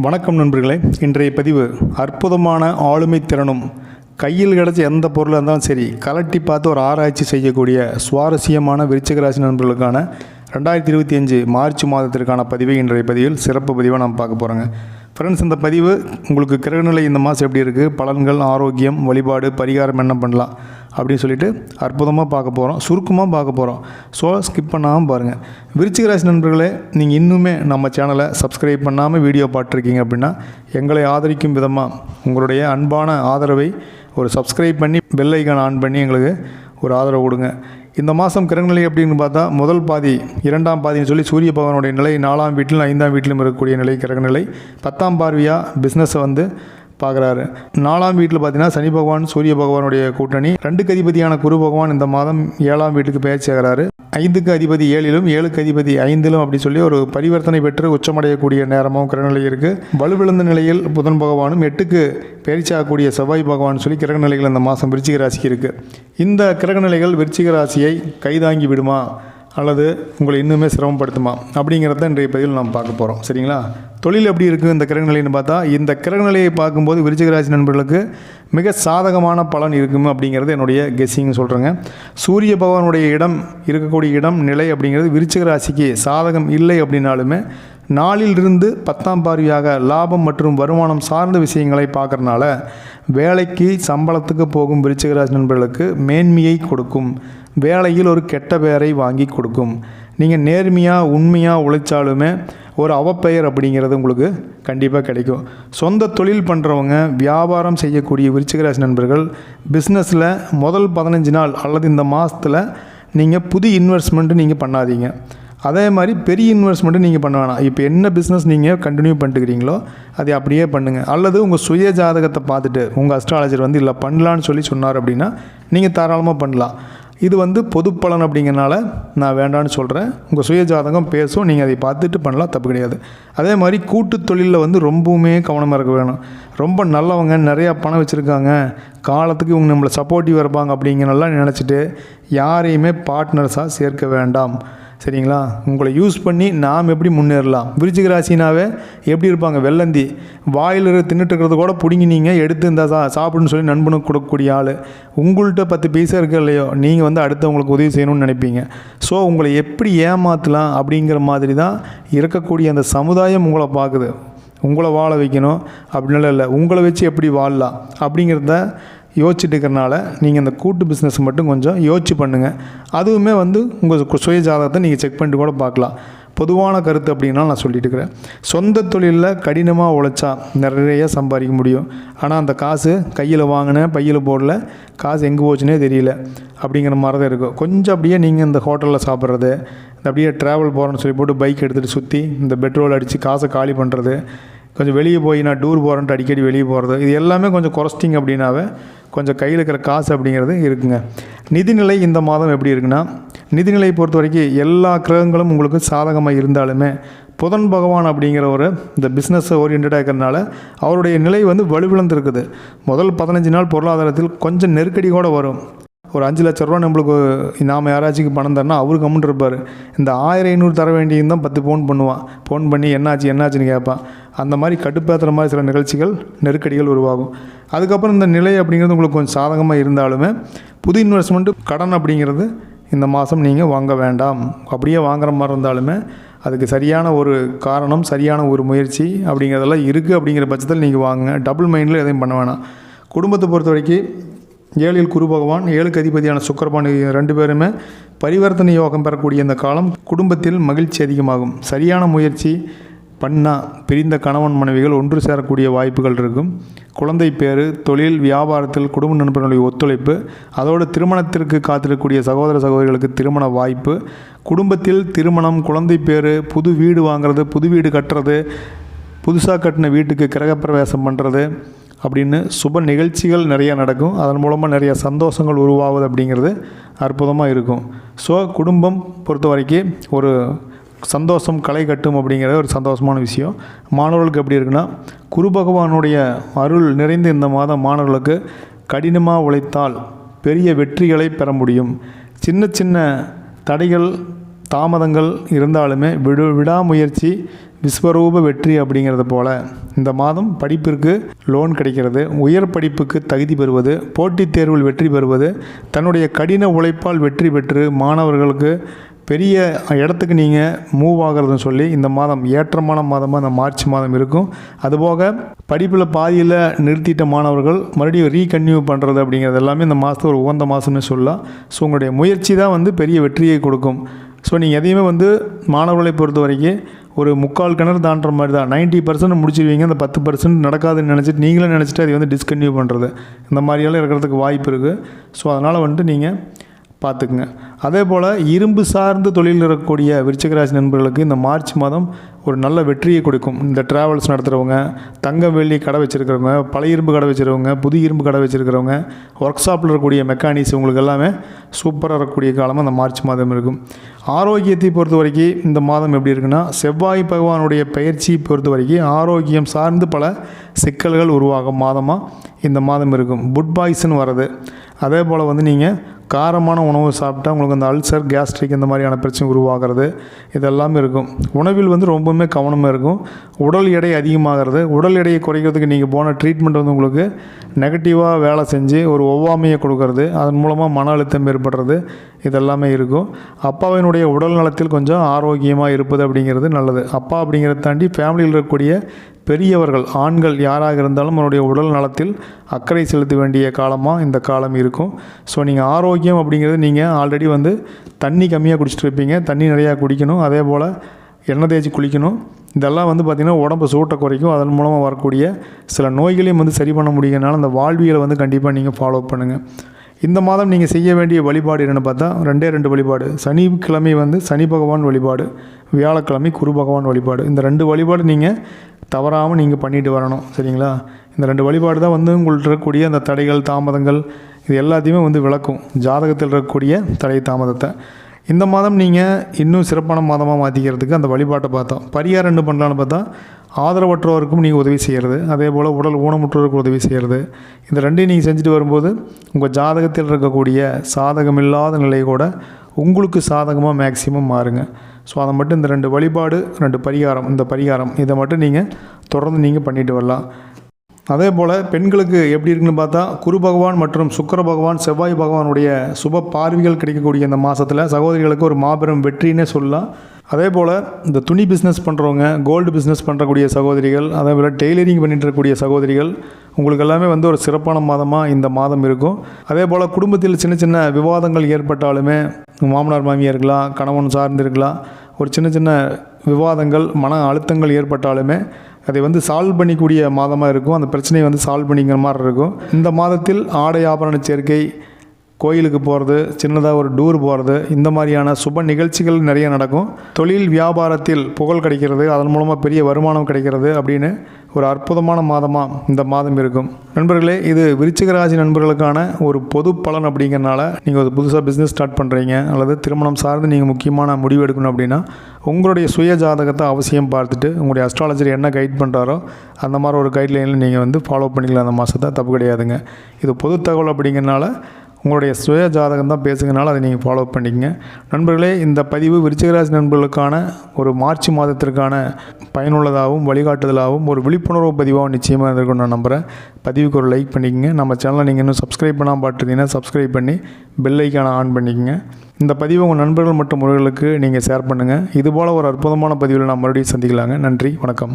வணக்கம் நண்பர்களே. இன்றைய பதிவு அற்புதமான ஆளுமை திறனும் கையில் கிடச்ச எந்த பொருளாக இருந்தாலும் சரி கலட்டி பார்த்து ஒரு ஆராய்ச்சி செய்யக்கூடிய சுவாரஸ்யமான விருச்சிக ராசி நண்பர்களுக்கான 2025 மார்ச் மாதத்திற்கான பதிவை இன்றைய பதிவில் சிறப்பு பதிவாக நாம் பார்க்க போகிறோங்க. ஃப்ரெண்ட்ஸ், இந்த பதிவு உங்களுக்கு கிரகநிலை இந்த மாதம் எப்படி இருக்குது, பலன்கள், ஆரோக்கியம், வழிபாடு, பரிகாரம் என்ன பண்ணலாம் அப்படின்னு சொல்லிட்டு அற்புதமாக பார்க்க போகிறோம், சுருக்கமாக பார்க்க போகிறோம். ஸோ ஸ்கிப் பண்ணாமல் பாருங்கள். விருச்சிக ராசி நண்பர்களே, நீங்கள் இன்னுமே நம்ம சேனலை சப்ஸ்கிரைப் பண்ணாமல் வீடியோ பார்த்துருக்கீங்க அப்படின்னா எங்களை ஆதரிக்கும் விதமாக உங்களுடைய அன்பான ஆதரவை ஒரு சப்ஸ்கிரைப் பண்ணி பெல் ஐக்கான் ஆன் பண்ணி எங்களுக்கு ஒரு ஆதரவு கொடுங்க. இந்த மாதம் கிரகநிலை எப்படின்னு பார்த்தா முதல் பாதி, இரண்டாம் பாதின்னு சொல்லி சூரிய பகவானுடைய நிலை 4ஆம் வீட்டிலும் 5ஆம் வீட்டிலும் இருக்கக்கூடிய நிலை கிரகநிலை. 10ஆம் பார்வையாக பிஸ்னஸை வந்து பார்க்குறாரு. 4ஆம் வீட்டில் பார்த்தீங்கன்னா சனி பகவான் சூரிய பகவானுடைய கூட்டணி. 2க்கு அதிபதியான குரு பகவான் இந்த மாதம் 7ஆம் வீட்டுக்கு பயிற்சி ஆகிறாரு. 5க்கு அதிபதி 7லும் 7க்கு அதிபதி 5லும் அப்படி சொல்லி ஒரு பரிவர்த்தனை பெற்று உச்சமடையக்கூடிய நேரமும் கிரகநிலை இருக்குது. வலுவிழந்த நிலையில் புதன் பகவானும் 8க்கு பயிற்சி ஆகக்கூடிய செவ்வாய் பகவான் சொல்லி கிரகநிலைகள் இந்த மாதம் விருச்சிக ராசிக்கு இருக்குது. இந்த கிரகநிலைகள் விருச்சிக ராசியை கைதாங்கி விடுமா அல்லது உங்களை இன்னுமே சிரமப்படுத்துமா அப்படிங்கிறத இன்றைய பதிவில் நாம் பார்க்க போகிறோம். சரிங்களா? தொழில் எப்படி இருக்குது இந்த கிரகநிலைன்னு பார்த்தா, இந்த கிரகநிலையை பார்க்கும்போது விருச்சிக ராசி நண்பர்களுக்கு மிக சாதகமான பலன் இருக்கும் அப்படிங்கிறது என்னுடைய கெஸ்ஸிங்னு சொல்கிறேங்க. சூரிய பகவானுடைய இடம் இருக்கக்கூடிய இடம் நிலை அப்படிங்கிறது விருச்சிக ராசிக்கு சாதகம் இல்லை அப்படின்னாலுமே நாளிலிருந்து 10ஆம் பார்வையாக லாபம் மற்றும் வருமானம் சார்ந்த விஷயங்களை பார்க்குறதுனால வேலைக்கு சம்பளத்துக்கு போகும் விருச்சிக ராசி நண்பர்களுக்கு மேன்மையை கொடுக்கும். வேலையில் ஒரு கெட்ட பெயரை வாங்கி கொடுக்கும். நீங்கள் நேர்மையாக உண்மையாக உழைச்சாலுமே ஒரு அவப்பெயர் அப்படிங்கிறது உங்களுக்கு கண்டிப்பாக கிடைக்கும். சொந்த தொழில் பண்ணுறவங்க, வியாபாரம் செய்யக்கூடிய விருச்சிக ராசி நண்பர்கள் பிஸ்னஸில் முதல் 15 நாள் அல்லது இந்த மாதத்தில் நீங்கள் புது இன்வெஸ்ட்மெண்ட்டு நீங்கள் பண்ணாதீங்க. அதே மாதிரி பெரிய இன்வெஸ்ட்மெண்ட்டு நீங்கள் பண்ண வேணாம். இப்போ என்ன பிஸ்னஸ் நீங்கள் கண்டினியூ பண்ணிட்டுக்கிறீங்களோ அதை அப்படியே பண்ணுங்கள். அல்லது உங்கள் சுய ஜாதகத்தை பார்த்துட்டு உங்கள் அஸ்ட்ராலஜர் வந்து இல்லை பண்ணலான்னு சொல்லி சொன்னார் அப்படின்னா நீங்கள் தாராளமாக பண்ணலாம். இது வந்து பொது பலன் அப்படிங்கிறனால நான் வேண்டான்னு சொல்கிறேன். உங்கள் சுய ஜாதகம் பேசும், நீங்கள் அதை பார்த்துட்டு பண்ணலாம், தப்பு கிடையாது. அதே மாதிரி கூட்டு தொழிலில் வந்து ரொம்பவுமே கவனமாக இருக்க வேணும். ரொம்ப நல்லவங்க, நிறையா பணம் வச்சுருக்காங்க, காலத்துக்கு இவங்க நம்மளை சப்போர்ட்டிவ் இருப்பாங்க அப்படிங்கிறனெல்லாம் நினச்சிட்டு யாரையுமே பார்ட்னர்ஸாக சேர்க்க வேண்டாம். சரிங்களா? உங்களை யூஸ் பண்ணி நாம் எப்படி முன்னேறலாம். விருச்சிக ராசினாவே எப்படி இருப்பாங்க, வெள்ளந்தி வாயில் தின்னுட்டு இருக்கிறது கூட பிடிங்கி நீங்கள் எடுத்து இந்த சாப்பிடுன்னு சொல்லி நண்பனுக்கு கொடுக்கக்கூடிய ஆள். உங்கள்கிட்ட 10 பைசா இருக்க இல்லையோ நீங்கள் வந்து அடுத்தவங்களுக்கு உதவி செய்யணும்னு நினைப்பீங்க. ஸோ உங்களை எப்படி ஏமாற்றலாம் அப்படிங்கிற மாதிரி தான் இருக்கக்கூடிய அந்த சமுதாயம் உங்களை பார்க்குது. உங்களை வாழ வைக்கணும் அப்படின்னால இல்லை, உங்களை வச்சு எப்படி வாழலாம் அப்படிங்கிறத யோசிச்சுட்டு இருக்கிறனால நீங்கள் இந்த கூட்டு பிஸ்னஸ் மட்டும் கொஞ்சம் யோசிச்சு பண்ணுங்கள். அதுவுமே வந்து உங்கள் சுய ஜாதகத்தை நீங்கள் செக் பண்ணிட்டு கூட பார்க்கலாம். பொதுவான கருத்து அப்படின்னா நான் சொல்லிட்டு இருக்கிறேன். சொந்த தொழிலில் கடினமாக உழைச்சா நிறைய சம்பாதிக்க முடியும். ஆனால் அந்த காசு கையில் வாங்கினேன் பையில் போடல, காசு எங்கே போச்சுன்னே தெரியல அப்படிங்கிற மாதிரி தான் இருக்கும். கொஞ்சம் அப்படியே நீங்கள் இந்த ஹோட்டலில் சாப்பிட்றது, இந்த அப்படியே ட்ராவல் போகிறேன்னு சொல்லி போட்டு பைக் எடுத்துகிட்டு சுற்றி இந்த பெட்ரோல் அடித்து காசை காலி பண்ணுறது, கொஞ்சம் வெளியே போய் நான் டூர் போகிறேன்ட்டு அடிக்கடி வெளியே போகிறது, இது எல்லாமே கொஞ்சம் குறைச்சிட்டிங்க அப்படின்னாவே கொஞ்சம் கையில் இருக்கிற காசு அப்படிங்கிறது இருக்குங்க. நிதிநிலை இந்த மாதம் எப்படி இருக்குன்னா, நிதிநிலையை பொறுத்த வரைக்கும் எல்லா கிரகங்களும் உங்களுக்கு சாதகமாக இருந்தாலுமே புதன் பகவான் அப்படிங்கிற ஒரு இந்த பிஸ்னஸ் ஓரியன்டாக இருக்கிறதுனால அவருடைய நிலை வந்து வலுவிழந்திருக்குது. முதல் 15 நாள் பொருளாதாரத்தில் கொஞ்சம் நெருக்கடி கூட வரும். ஒரு 5 லட்ச ரூபா நம்மளுக்கு நாம் யாராச்சும் பணம் தரனா அவருக்கு அமௌண்ட் இருப்பார். இந்த 1500 தர வேண்டியது தான் 10 ஃபோன் பண்ணுவான். ஃபோன் பண்ணி என்னாச்சுன்னு கேட்பான். அந்த மாதிரி கடுப்பேற்றுற மாதிரி சில நிகழ்ச்சிகள் நெருக்கடிகள் உருவாகும். அதுக்கப்புறம் இந்த நிலை அப்படிங்கிறது உங்களுக்கு கொஞ்சம் சாதகமாக இருந்தாலுமே புது இன்வெஸ்ட்மெண்ட்டு கடன் அப்படிங்கிறது இந்த மாதம் நீங்கள் வாங்க வேண்டாம். அப்படியே வாங்குற மாதிரி இருந்தாலுமே அதுக்கு சரியான ஒரு காரணம், சரியான ஒரு முயற்சி அப்படிங்கிறதெல்லாம் இருக்குது. அப்படிங்கிற பட்சத்தில் நீங்கள் வாங்குங்க. டபுள் மைண்டில் எதையும் பண்ண வேணாம். குடும்பத்தை பொறுத்த வரைக்கும் 7ல் குரு பகவான் 7க்கு அதிபதியான சுக்கிரபான் 2 பேருமே பரிவர்த்தனை யோகம் பெறக்கூடிய இந்த காலம் குடும்பத்தில் மகிழ்ச்சி அதிகமாகும். சரியான முயற்சி பண்ணால் பிரிந்த கணவன் மனைவிகள் ஒன்று சேரக்கூடிய வாய்ப்புகள் இருக்கும். குழந்தை பேர், தொழில், வியாபாரத்தில் குடும்ப நண்பர்களுடைய ஒத்துழைப்பு, அதோடு திருமணத்திற்கு காத்திருக்கக்கூடிய சகோதர சகோதரிகளுக்கு திருமண வாய்ப்பு, குடும்பத்தில் திருமணம், குழந்தை பேர், புது வீடு வாங்கிறது, புது வீடு கட்டுறது, புதுசாக கட்டின வீட்டுக்கு கிரகப்பிரவேசம் பண்ணுறது அப்படின்னு சுப நிகழ்ச்சிகள் நிறையா நடக்கும். அதன் மூலமாக நிறைய சந்தோஷங்கள் உருவாகுது அப்படிங்கிறது அற்புதமாக இருக்கும். ஸோ குடும்பம் பொறுத்த வரைக்கும் ஒரு சந்தோஷம் களை கட்டும் அப்படிங்கிறது ஒரு சந்தோஷமான விஷயம். மாணவர்களுக்கு எப்படி இருக்குன்னா, குரு பகவானுடைய அருள் நிறைந்த இந்த மாதம் மாணவர்களுக்கு கடினமாக உழைத்தால் பெரிய வெற்றிகளை பெற முடியும். சின்ன சின்ன தடைகள் தாமதங்கள் இருந்தாலுமே விடாமுயற்சி விஸ்வரூப வெற்றி அப்படிங்கிறது போல் இந்த மாதம் படிப்பிற்கு லோன் கிடைக்கிறது, உயர் படிப்புக்கு தகுதி பெறுவது, போட்டித் தேர்வில் வெற்றி பெறுவது, தன்னுடைய கடின உழைப்பால் வெற்றி பெற்று மாணவர்களுக்கு பெரிய இடத்துக்கு நீங்கள் மூவ் ஆகிறதுன்னு சொல்லி இந்த மாதம் ஏற்றமான மாதமாக இந்த மார்ச் மாதம் இருக்கும். அதுபோக படிப்பில் பாதியில் நிறுத்திட்ட மாணவர்கள் மறுபடியும் ரீகன்டினியூ பண்ணுறது அப்படிங்கிறது எல்லாமே இந்த மாதத்தை ஒரு உகந்த மாதம்னு சொல்லலாம். ஸோ உங்களுடைய முயற்சி தான் வந்து பெரிய வெற்றியை கொடுக்கும். ஸோ நீங்கள் எதையுமே வந்து மாணவர்களை பொறுத்த வரைக்கும் ஒரு முக்கால் கிணறு தாண்டுற மாதிரி தான். 90% முடிச்சிருவீங்க, அந்த 10% நடக்காதுன்னு நினச்சிட்டு நீங்களே நினச்சிட்டு அதை வந்து டிஸ்கன்டினியூ பண்ணுறது இந்த மாதிரியெல்லாம் இருக்கிறதுக்கு வாய்ப்பு இருக்குது. ஸோ அதனால் வந்துட்டு நீங்கள் பார்த்துக்குங்க. அதே போல் இரும்பு சார்ந்து தொழில் இருக்கக்கூடிய விருச்சிக ராசி நண்பர்களுக்கு இந்த மார்ச் மாதம் ஒரு நல்ல வெற்றியை கொடுக்கும். இந்த ட்ராவல்ஸ் நடத்துகிறவங்க, தங்க வெள்ளி கடை வச்சுருக்கிறவங்க, பழைய இரும்பு கடை வச்சுருக்கவங்க, புது இரும்பு கடை வச்சுருக்கிறவங்க, ஒர்க் ஷாப்பில் இருக்கக்கூடிய மெக்கானிக்ஸ் உங்களுக்கு எல்லாமே சூப்பராக இருக்கக்கூடிய காலமாக இந்த மார்ச் மாதம் இருக்கும். ஆரோக்கியத்தை பொறுத்த வரைக்கும் இந்த மாதம் எப்படி இருக்குன்னா, செவ்வாய் பகவானுடைய பயிற்சியை பொறுத்த வரைக்கும் ஆரோக்கியம் சார்ந்து பல சிக்கல்கள் உருவாகும் மாதமாக இந்த மாதம் இருக்கும். ஃபுட் பாய்சன் வர்றது, அதே போல் வந்து நீங்கள் காரமான உணவு சாப்பிட்டா உங்களுக்கு அந்த அல்சர், கேஸ்ட்ரிக் இந்த மாதிரியான பிரச்சனை உருவாகிறது இதெல்லாமே இருக்கும். உணவில் வந்து ரொம்பவுமே கவனமாக இருக்கும். உடல் எடை அதிகமாகிறது, உடல் எடையை குறைக்கிறதுக்கு நீங்கள் போன ட்ரீட்மெண்ட் வந்து உங்களுக்கு நெகட்டிவாக வேலை செஞ்சு ஒரு ஒவ்வாமையை கொடுக்கறது, அதன் மூலமாக மன அழுத்தம் ஏற்படுறது இதெல்லாமே இருக்கும். அப்பாவினுடைய உடல் நலத்தில் கொஞ்சம் ஆரோக்கியமாக இருப்பது அப்படிங்கிறது நல்லது. அப்பா அப்படிங்கிறத தாண்டி ஃபேமிலியில் இருக்கக்கூடிய பெரியவர்கள், ஆண்கள் யாராக இருந்தாலும் அவருடைய உடல் நலத்தில் அக்கறை செலுத்த வேண்டிய காலமாக இந்த காலம் இருக்கும். ஸோ நீங்கள் ஆரோக்கியம் அப்படிங்கிறது நீங்கள் ஆல்ரெடி வந்து தண்ணி கம்மியாக குடிச்சிட்டு இருப்பீங்க, தண்ணி நிறையா குடிக்கணும், அதே போல் எண்ணெய் தேய்ச்சி குளிக்கணும். இதெல்லாம் வந்து பார்த்திங்கன்னா உடம்பு சூட்டை குறைக்கும். அதன் மூலமாக வரக்கூடிய சில நோய்களையும் வந்து சரி பண்ண முடியுங்கனால அந்த வாழ்வியலை வந்து கண்டிப்பாக நீங்கள் ஃபாலோ பண்ணுங்கள். இந்த மாதம் நீங்கள் செய்ய வேண்டிய வழிபாடு என்னென்னு பார்த்தா 2 வழிபாடு. சனிக்கிழமை வந்து சனி பகவான் வழிபாடு, வியாழக்கிழமை குரு பகவான் வழிபாடு. இந்த 2 வழிபாடு நீங்கள் தவறாமல் நீங்கள் பண்ணிட்டு வரணும், சரிங்களா? இந்த 2 வழிபாடு தான் வந்து உங்கள்கிட்ட இருக்கக்கூடிய அந்த தடைகள், தாமதங்கள் இது எல்லாத்தையுமே வந்து விளக்கும், ஜாதகத்தில் இருக்கக்கூடிய தடை தாமதத்தை. இந்த மாதம் நீங்கள் இன்னும் சிறப்பான மாதமாக மாற்றிக்கிறதுக்கு அந்த வழிபாட்டை பார்த்தோம். பரிகாரம் என்ன பண்ணலான்னு பார்த்தா, ஆதரவற்றோருக்கும் நீங்கள் உதவி செய்கிறது, அதே போல் உடல் ஊனமுற்றோருக்கு உதவி செய்கிறது. இந்த 2 நீங்கள் செஞ்சுட்டு வரும்போது உங்கள் ஜாதகத்தில் இருக்கக்கூடிய சாதகமில்லாத நிலை கூட உங்களுக்கு சாதகமாக மேக்சிமம் மாறுங்க. ஸோ அதை மட்டும் இந்த 2 வழிபாடு, 2 பரிகாரம், இந்த பரிகாரம் இதை மட்டும் நீங்கள் தொடர்ந்து நீங்கள் பண்ணிட்டு வரலாம். அதே போல் பெண்களுக்கு எப்படி இருக்குன்னு பார்த்தா, குரு பகவான் மற்றும் சுக்கிர பகவான், செவ்வாய் பகவானுடைய சுப பார்வைகள் கிடைக்கக்கூடிய இந்த மாதத்தில் சகோதரிகளுக்கு ஒரு மாபெரும் வெற்றின்னே சொல்லலாம். அதே போல் இந்த துணி பிஸ்னஸ் பண்ணுறவங்க, கோல்டு பிஸ்னஸ் பண்ணுறக்கூடிய சகோதரிகள், அதே போல் டெய்லரிங் பண்ணிட்டு இருக்கக்கூடிய சகோதரிகள் உங்களுக்கு எல்லாமே வந்து ஒரு சிறப்பான மாதமாக இந்த மாதம் இருக்கும். அதே போல் குடும்பத்தில் சின்ன சின்ன விவாதங்கள் ஏற்பட்டாலுமே, மாமனார் மாமியார் இருக்கலாம், கணவன் சார்ந்து இருக்கலாம், ஒரு சின்ன சின்ன விவாதங்கள், மன அழுத்தங்கள் ஏற்பட்டாலுமே அதை வந்து சால்வ் பண்ணிக்கூடிய மாதமாக இருக்கும். அந்த பிரச்சனையை வந்து சால்வ் பண்ணிக்கிற மாதிரி இருக்கும். இந்த மாதத்தில் ஆடை ஆபரண சேர்க்கை, கோயிலுக்கு போகிறது, சின்னதாக ஒரு டூர் போகிறது, இந்த மாதிரியான சுப நிகழ்ச்சிகள் நிறைய நடக்கும். தொழில் வியாபாரத்தில் புகழ் கிடைக்கிறது, அதன் மூலமாக பெரிய வருமானம் கிடைக்கிறது அப்படின்னு ஒரு அற்புதமான மாதமாக இந்த மாதம் இருக்கும். நண்பர்களே, இது விருச்சிக ராசி நண்பர்களுக்கான ஒரு பொது பலன் அப்படிங்கிறனால நீங்கள் ஒரு புதுசாக பிஸ்னஸ் ஸ்டார்ட் பண்ணுறீங்க அல்லது திருமணம் சார்ந்து நீங்கள் முக்கியமான முடிவு எடுக்கணும் அப்படின்னா உங்களுடைய சுய ஜாதகத்தை அவசியம் பார்த்துட்டு உங்களுடைய அஸ்ட்ராலஜர் என்ன கைட் பண்ணுறாரோ அந்த மாதிரி ஒரு கைட்லைனில் நீங்கள் வந்து ஃபாலோ பண்ணிக்கலாம். அந்த மாதத்தை தப்பு கிடையாதுங்க. இது பொது தகவல் அப்படிங்கிறனால உங்களுடைய சுய ஜாதகம் தான் பேசுகிறனால அதை நீங்கள் ஃபாலோ பண்ணிக்கங்க. நண்பர்களே, இந்த பதிவு விருச்சிகராசி நண்பர்களுக்கான ஒரு மார்ச் மாதத்திற்கான பயனுள்ளதாகவும் வழிகாட்டுதலாகவும் ஒரு விழிப்புணர்வு பதிவாகவும் நிச்சயமாக இருந்திருக்கும் நான் நம்புகிறேன். பதிவுக்கு ஒரு லைக் பண்ணிக்கங்க. நம்ம சேனலை நீங்கள் இன்னும் சப்ஸ்கிரைப் பண்ணாமல் பார்த்துருந்தீங்கன்னா சப்ஸ்கிரைப் பண்ணி பெல் ஐக்கானை ஆன் பண்ணிக்கங்க. இந்த பதிவை உங்கள் நண்பர்கள் மற்றும் உறவுகளுக்கு நீங்கள் ஷேர் பண்ணுங்கள். இதுபோல் ஒரு அற்புதமான பதிவில் நான் மறுபடியும் சந்திக்கலாங்க. நன்றி, வணக்கம்.